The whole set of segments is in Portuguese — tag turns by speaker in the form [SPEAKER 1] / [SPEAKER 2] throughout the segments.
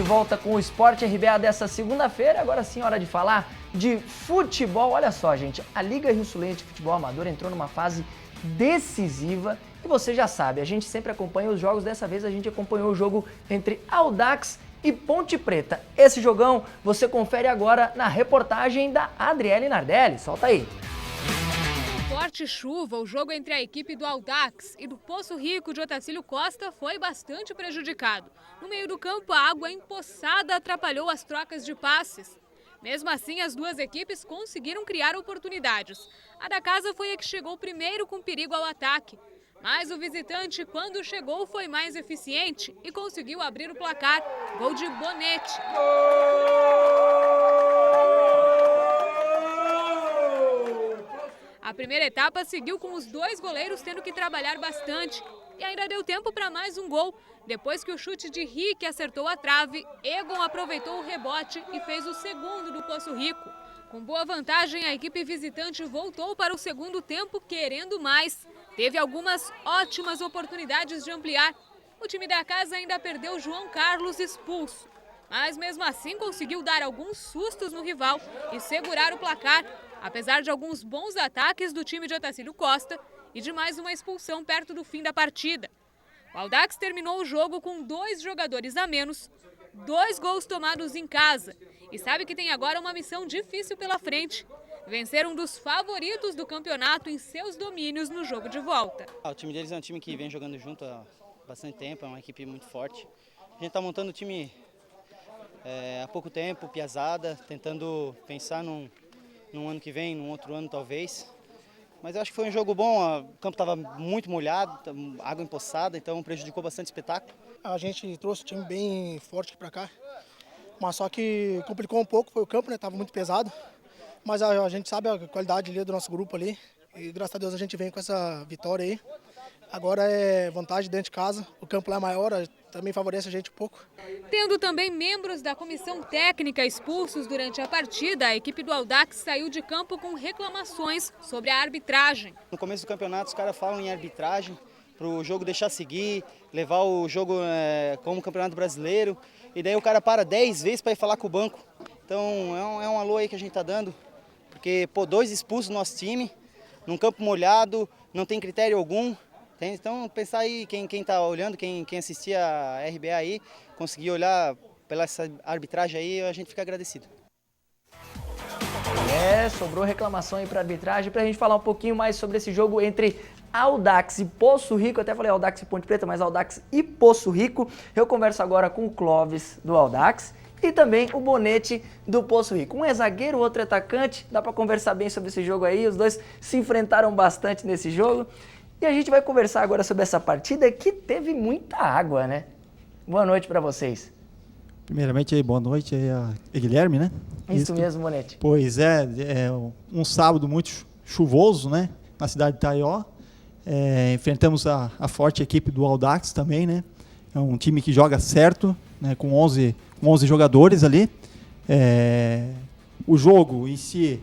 [SPEAKER 1] volta com o Sport RBA dessa segunda-feira. Agora sim, hora de falar de futebol. Olha só, gente, a Liga Rio-Sulense de Futebol Amador entrou numa fase decisiva e você já sabe, a gente sempre acompanha os jogos. Dessa vez a gente acompanhou o jogo entre Audax e Ponte Preta. Esse jogão você confere agora na reportagem da Adriele Nardelli. Solta aí.
[SPEAKER 2] Forte chuva, o jogo entre a equipe do Audax e do Poço Rico de Otacílio Costa foi bastante prejudicado. No meio do campo, a água empoçada atrapalhou as trocas de passes. Mesmo assim, as duas equipes conseguiram criar oportunidades. A da casa foi a que chegou primeiro com perigo ao ataque. Mas o visitante, quando chegou, foi mais eficiente e conseguiu abrir o placar. Gol de Bonetti. A primeira etapa seguiu com os dois goleiros tendo que trabalhar bastante. E ainda deu tempo para mais um gol. Depois que o chute de Rick acertou a trave, Egon aproveitou o rebote e fez o segundo do Poço Rico. Com boa vantagem, a equipe visitante voltou para o segundo tempo querendo mais. Teve algumas ótimas oportunidades de ampliar. O time da casa ainda perdeu João Carlos expulso. Mas mesmo assim conseguiu dar alguns sustos no rival e segurar o placar, apesar de alguns bons ataques do time de Otacílio Costa e de mais uma expulsão perto do fim da partida. O Audax terminou o jogo com 2 jogadores a menos, 2 gols tomados em casa e sabe que tem agora uma missão difícil pela frente: vencer um dos favoritos do campeonato em seus domínios no jogo de volta.
[SPEAKER 3] O time deles é um time que vem jogando junto há bastante tempo, é uma equipe muito forte. A gente está montando o time há pouco tempo, piazada, tentando pensar num ano que vem, num outro ano talvez. Mas eu acho que foi um jogo bom, o campo estava muito molhado, água empoçada, então prejudicou bastante o espetáculo.
[SPEAKER 4] A gente trouxe o time bem forte para cá, mas só que complicou um pouco, foi o campo, né? Estava muito pesado. Mas a gente sabe a qualidade ali do nosso grupo ali e graças a Deus a gente vem com essa vitória aí. Agora é vantagem dentro de casa, o campo lá é maior, também favorece a gente um pouco.
[SPEAKER 2] Tendo também membros da comissão técnica expulsos durante a partida, a equipe do Audax saiu de campo com reclamações sobre a arbitragem.
[SPEAKER 3] No começo do campeonato os caras falam em arbitragem, para o jogo deixar seguir, levar o jogo como campeonato brasileiro, e daí o cara para 10 vezes para ir falar com o banco. Então é um alô aí que a gente está dando, porque 2 expulsos do nosso time, num campo molhado, não tem critério algum. Então pensar aí, quem está olhando, quem assistia a RBA aí, conseguir olhar pela essa arbitragem aí, a gente fica agradecido.
[SPEAKER 1] Sobrou reclamação aí para arbitragem. Para a gente falar um pouquinho mais sobre esse jogo entre Audax e Poço Rico, até falei Audax e Ponte Preta, mas Audax e Poço Rico. Eu converso agora com o Clóvis do Audax e também o Bonetti do Poço Rico. Um é zagueiro, o outro é atacante, dá para conversar bem sobre esse jogo aí. Os dois se enfrentaram bastante nesse jogo. E a gente vai conversar agora sobre essa partida que teve muita água, né? Boa noite para vocês.
[SPEAKER 5] Primeiramente, aí, boa noite aí a Guilherme, né?
[SPEAKER 1] Isso mesmo, Bonetti.
[SPEAKER 5] Pois é um sábado muito chuvoso, né? Na cidade de Itaió. Enfrentamos a forte equipe do Audax também, né? É um time que joga certo, né? Com 11 jogadores ali. O jogo em si,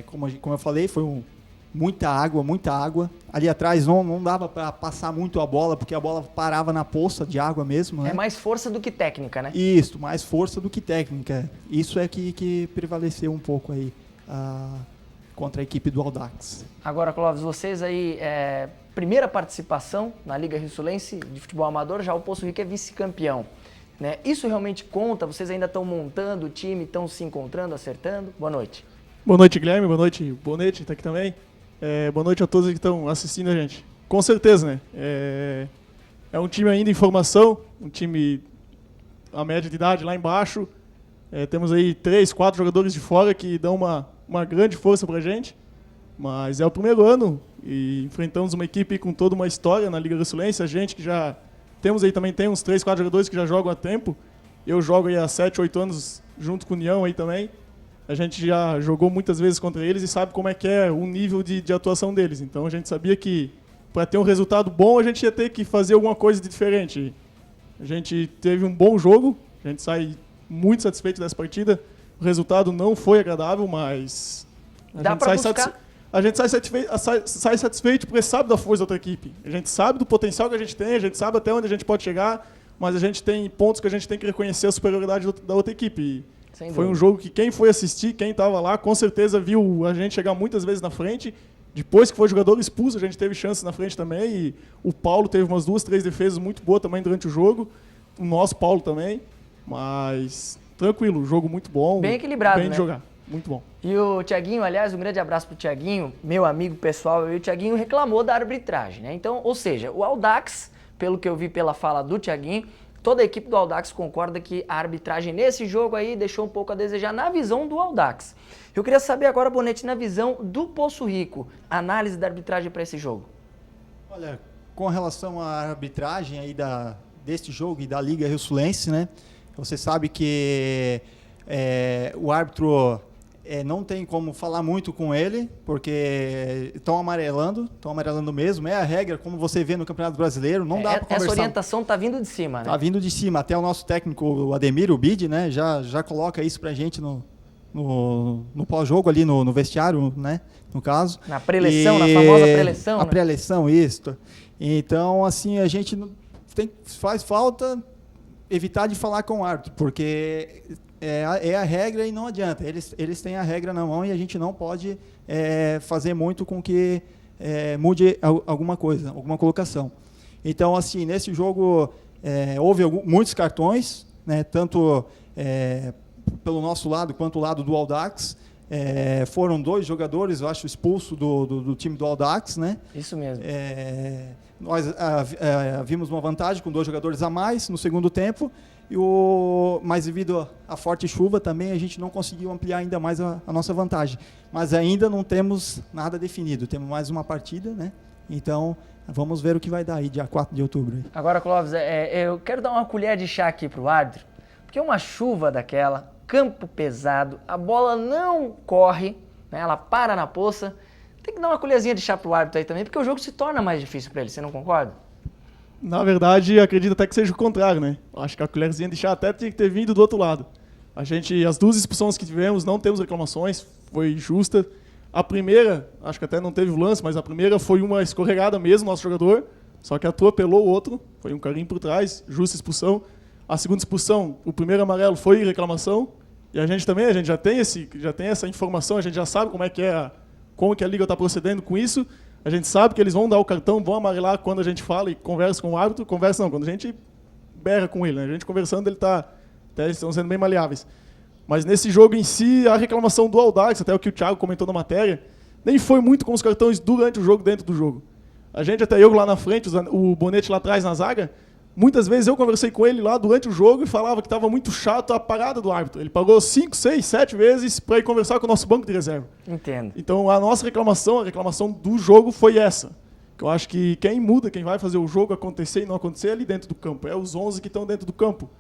[SPEAKER 5] como eu falei, foi muita água. Ali atrás não dava para passar muito a bola, porque a bola parava na poça de água mesmo, né?
[SPEAKER 1] É mais força do que técnica, né?
[SPEAKER 5] Isso, mais força do que técnica. Isso é que prevaleceu um pouco aí contra a equipe do Audax.
[SPEAKER 1] Agora, Clóvis, vocês aí, primeira participação na Liga Rio-Sulense de Futebol Amador, já o Poço Rico é vice-campeão, né? Isso realmente conta? Vocês ainda estão montando o time, estão se encontrando, acertando? Boa noite.
[SPEAKER 6] Boa noite, Guilherme. Boa noite, Bonetti, está aqui também. Boa noite a todos que estão assistindo a gente. Com certeza, né? É um time ainda em formação, um time a média de idade lá embaixo. Temos aí 3, 4 jogadores de fora que dão uma grande força pra gente. Mas é o primeiro ano e enfrentamos uma equipe com toda uma história na Liga Rio-Sulense. A gente que já temos aí também, tem uns 3, 4 jogadores que já jogam há tempo. Eu jogo aí há 7, 8 anos junto com o União aí também. A gente já jogou muitas vezes contra eles e sabe como é que é o nível de atuação deles. Então a gente sabia que para ter um resultado bom a gente ia ter que fazer alguma coisa de diferente. A gente teve um bom jogo, a gente sai muito satisfeito dessa partida. O resultado não foi agradável, mas a gente sai satisfeito porque sabe da força da outra equipe. A gente sabe do potencial que a gente tem, a gente sabe até onde a gente pode chegar. mas a gente tem pontos que a gente tem que reconhecer a superioridade da outra equipe. E
[SPEAKER 1] Sem
[SPEAKER 6] foi um
[SPEAKER 1] dúvida.
[SPEAKER 6] jogo que quem foi assistir, quem estava lá, com certeza viu a gente chegar muitas vezes na frente. Depois que foi jogador expulso, a gente teve chance na frente também. E o Paulo teve umas 2, 3 defesas muito boas também durante o jogo. O nosso Paulo também. Mas tranquilo, jogo muito bom.
[SPEAKER 1] Bem equilibrado,
[SPEAKER 6] bem
[SPEAKER 1] né?
[SPEAKER 6] de jogar, muito bom.
[SPEAKER 1] E o Thiaguinho, aliás, um grande abraço pro Thiaguinho, meu amigo pessoal, e o Thiaguinho reclamou da arbitragem, né? Então, ou seja, o Audax, pelo que eu vi pela fala do Thiaguinho, toda a equipe do Audax concorda que a arbitragem nesse jogo aí deixou um pouco a desejar na visão do Audax. Eu queria saber agora, Bonetti, na visão do Poço Rico, análise da arbitragem para esse jogo.
[SPEAKER 5] Olha, com relação à arbitragem aí deste jogo e da Liga Rio-Sulense, né? Você sabe que o árbitro não tem como falar muito com ele, porque estão amarelando mesmo. É a regra, como você vê no Campeonato Brasileiro, não dá para conversar.
[SPEAKER 1] Essa orientação tá vindo de cima, né?
[SPEAKER 5] Tá vindo de cima. Até o nosso técnico, o Ademir, o Bid, né? Já coloca isso pra gente no pós-jogo ali no vestiário, né? No caso.
[SPEAKER 1] Na preleção, na famosa preleção,
[SPEAKER 5] A
[SPEAKER 1] né?
[SPEAKER 5] preleção, isso. Então, assim, a gente faz falta evitar de falar com o árbitro, porque é a regra e não adianta. Eles têm a regra na mão e a gente não pode fazer muito com que mude alguma coisa, alguma colocação. Então, assim, nesse jogo houve muitos cartões, né, tanto pelo nosso lado quanto o lado do Audax. Foram 2 jogadores, eu acho, expulsos do time do Audax, né?
[SPEAKER 1] Isso mesmo.
[SPEAKER 5] Nós vimos uma vantagem com 2 jogadores a mais no segundo tempo, mas devido à forte chuva também a gente não conseguiu ampliar ainda mais a nossa vantagem. Mas ainda não temos nada definido, temos mais uma partida, né? Então vamos ver o que vai dar aí, dia 4 de outubro. Aí.
[SPEAKER 1] Agora, Clóvis, eu quero dar uma colher de chá aqui pro árbitro, porque uma chuva daquela, campo pesado, a bola não corre, né? Ela para na poça. Tem que dar uma colherzinha de chá pro árbitro aí também, porque o jogo se torna mais difícil para ele, você não concorda?
[SPEAKER 6] Na verdade, acredito até que seja o contrário, né? Acho que a colherzinha de chá até tinha que ter vindo do outro lado. As 2 expulsões que tivemos, não temos reclamações, foi justa. A primeira, acho que até não teve o lance, mas a primeira foi uma escorregada mesmo, nosso jogador, só que atropelou o outro, foi um carinho por trás, justa expulsão. A segunda expulsão, o primeiro amarelo foi reclamação, e a gente já tem essa informação, a gente já sabe como que a Liga está procedendo com isso. A gente sabe que eles vão dar o cartão, vão amarelar quando a gente fala e conversa com o árbitro. Conversa não, quando a gente berra com ele, né? A gente conversando, eles estão sendo bem maleáveis. Mas nesse jogo em si, a reclamação do Audax, até o que o Thiago comentou na matéria, nem foi muito com os cartões durante o jogo, dentro do jogo. A gente, até eu lá na frente, o Bonetti lá atrás na zaga, muitas vezes eu conversei com ele lá durante o jogo e falava que estava muito chato a parada do árbitro. Ele pagou 5, 6, 7 vezes para ir conversar com o nosso banco de reserva.
[SPEAKER 1] Entendo.
[SPEAKER 6] Então a nossa reclamação, a reclamação do jogo foi essa. Que eu acho que quem vai fazer o jogo acontecer e não acontecer é ali dentro do campo. É os 11 que estão dentro do campo.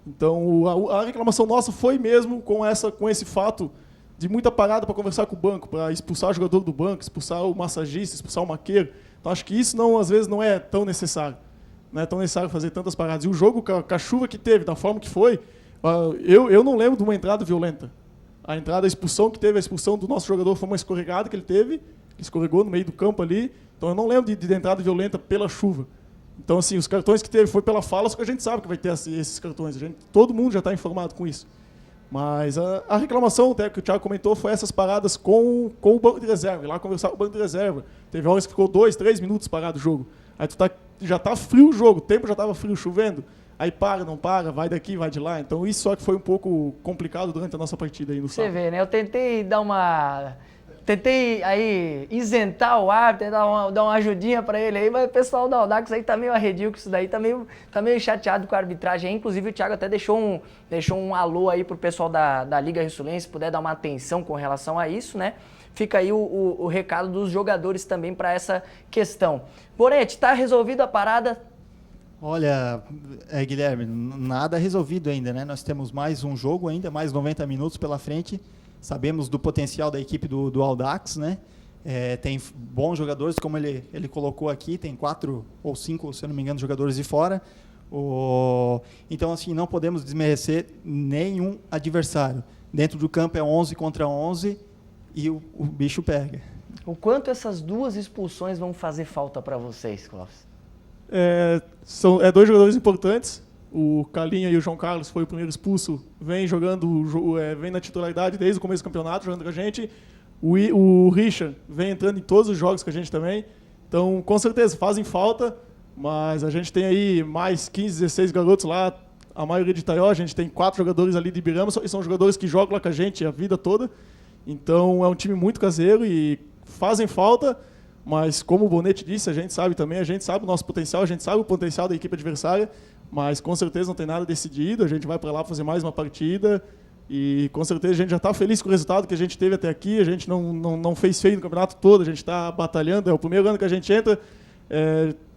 [SPEAKER 6] Então a reclamação nossa foi mesmo com esse fato de muita parada para conversar com o banco, para expulsar o jogador do banco, expulsar o massagista, expulsar o maqueiro. Então acho que isso às vezes não é tão necessário. Não é tão necessário fazer tantas paradas. E o jogo, com a chuva que teve, da forma que foi, eu não lembro de uma entrada violenta. A expulsão que teve, a expulsão do nosso jogador foi uma escorregada que ele teve, que escorregou no meio do campo ali. Então eu não lembro de entrada violenta pela chuva. Então, assim, os cartões que teve foi pela fala, só que a gente sabe que vai ter esses cartões. Todo mundo já está informado com isso. Mas a reclamação até que o Thiago comentou foi essas paradas com o banco de reserva. Ir lá conversar com o banco de reserva. Teve horas que ficou 2, 3 minutos parado o jogo. Aí já tá frio o jogo, o tempo já estava frio, chovendo. Aí não para, vai daqui, vai de lá. Então isso só que foi um pouco complicado durante a nossa partida aí no sábado.
[SPEAKER 1] Você vê, né? Eu tentei aí isentar o árbitro, dar uma ajudinha para ele aí, mas o pessoal da Audax aí tá meio arredio com isso daí, tá meio chateado com a arbitragem aí. Inclusive o Thiago até deixou um alô aí pro pessoal da Liga Rio-Sulense, se puder dar uma atenção com relação a isso, né? Fica aí o recado dos jogadores também para essa questão. Bonetti, tá resolvida a parada?
[SPEAKER 5] Olha, Guilherme, nada resolvido ainda, né? Nós temos mais um jogo ainda, mais 90 minutos pela frente. Sabemos do potencial da equipe do Audax, né? Tem bons jogadores, como ele colocou aqui, tem 4 ou 5, se eu não me engano, jogadores de fora. Então, assim, não podemos desmerecer nenhum adversário. Dentro do campo é 11 contra 11 e o bicho pega.
[SPEAKER 1] O quanto essas 2 expulsões vão fazer falta para vocês, Clóvis?
[SPEAKER 6] São 2 jogadores importantes. O Calinha e o João Carlos foi o primeiro expulso, vem jogando, vem na titularidade desde o começo do campeonato, jogando com a gente. O Richard vem entrando em todos os jogos com a gente também. Então, com certeza, fazem falta, mas a gente tem aí mais 15, 16 garotos lá, a maioria de Itaió, a gente tem 4 jogadores ali de Ibirama, e são jogadores que jogam lá com a gente a vida toda. Então, é um time muito caseiro e fazem falta, mas como o Bonetti disse, a gente sabe também, a gente sabe o nosso potencial, a gente sabe o potencial da equipe adversária, mas com certeza não tem nada decidido, a gente vai para lá fazer mais uma partida e com certeza a gente já está feliz com o resultado que a gente teve até aqui, a gente não fez feio no campeonato todo, a gente está batalhando, é o primeiro ano que a gente entra,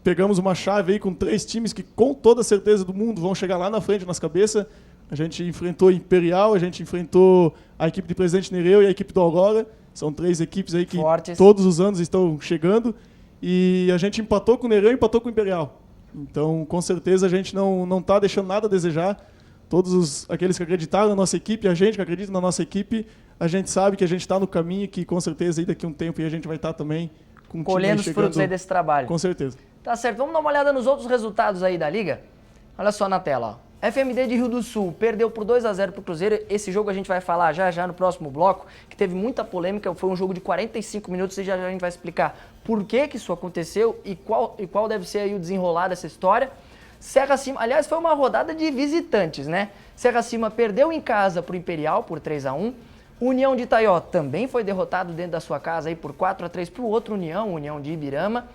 [SPEAKER 6] pegamos uma chave aí com 3 times que com toda a certeza do mundo vão chegar lá na frente, nas cabeças. A gente enfrentou Imperial, a gente enfrentou a equipe de Presidente Nereu e a equipe do Aurora, são 3 equipes aí que
[SPEAKER 1] Fortes.
[SPEAKER 6] Todos os anos estão chegando, e a gente empatou com o Nereu e empatou com o Imperial. Então, com certeza, a gente não está deixando nada a desejar. Todos aqueles que acreditaram na nossa equipe, a gente que acredita na nossa equipe, a gente sabe que a gente está no caminho e que, com certeza, aí daqui a um tempo a gente vai estar também com o time
[SPEAKER 1] Colhendo os frutos aí desse trabalho.
[SPEAKER 6] Com certeza.
[SPEAKER 1] Tá certo, vamos dar uma olhada nos outros resultados aí da Liga? Olha só na tela, ó. FMD de Rio do Sul perdeu por 2-0 pro Cruzeiro. Esse jogo a gente vai falar já no próximo bloco, que teve muita polêmica, foi um jogo de 45 minutos e já a gente vai explicar por que isso aconteceu e qual deve ser aí o desenrolar dessa história. Serra Cima, aliás, foi uma rodada de visitantes, né? Serra Cima perdeu em casa pro Imperial por 3-1. União de Itaió também foi derrotado dentro da sua casa aí por 4-3 pro outro União de Ibirama.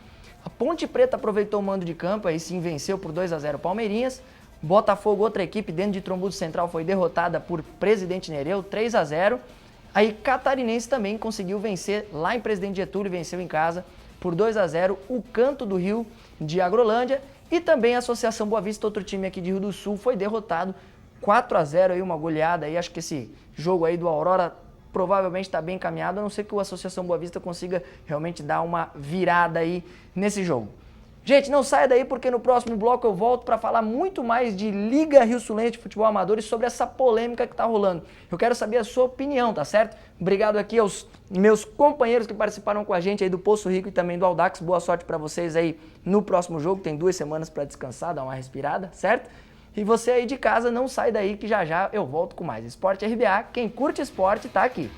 [SPEAKER 1] A Ponte Preta aproveitou o mando de campo, aí sim venceu por 2-0 Palmeirinhas. Botafogo, outra equipe dentro de Trombudo Central, foi derrotada por Presidente Nereu, 3-0. Aí Catarinense também conseguiu vencer lá em Presidente Getúlio, venceu em casa por 2-0 o Canto do Rio de Agrolândia. E também a Associação Boa Vista, outro time aqui de Rio do Sul, foi derrotado 4-0, aí uma goleada. Aí acho que esse jogo aí do Aurora provavelmente está bem encaminhado, a não ser que o Associação Boa Vista consiga realmente dar uma virada aí nesse jogo. Gente, não saia daí porque no próximo bloco eu volto para falar muito mais de Liga Rio Sulense de Futebol Amador e sobre essa polêmica que tá rolando. Eu quero saber a sua opinião, tá certo? Obrigado aqui aos meus companheiros que participaram com a gente aí do Poço Rico e também do Audax. Boa sorte para vocês aí no próximo jogo. Tem 2 semanas para descansar, dar uma respirada, certo? E você aí de casa, não sai daí que já eu volto com mais. Esporte RBA, quem curte esporte tá aqui.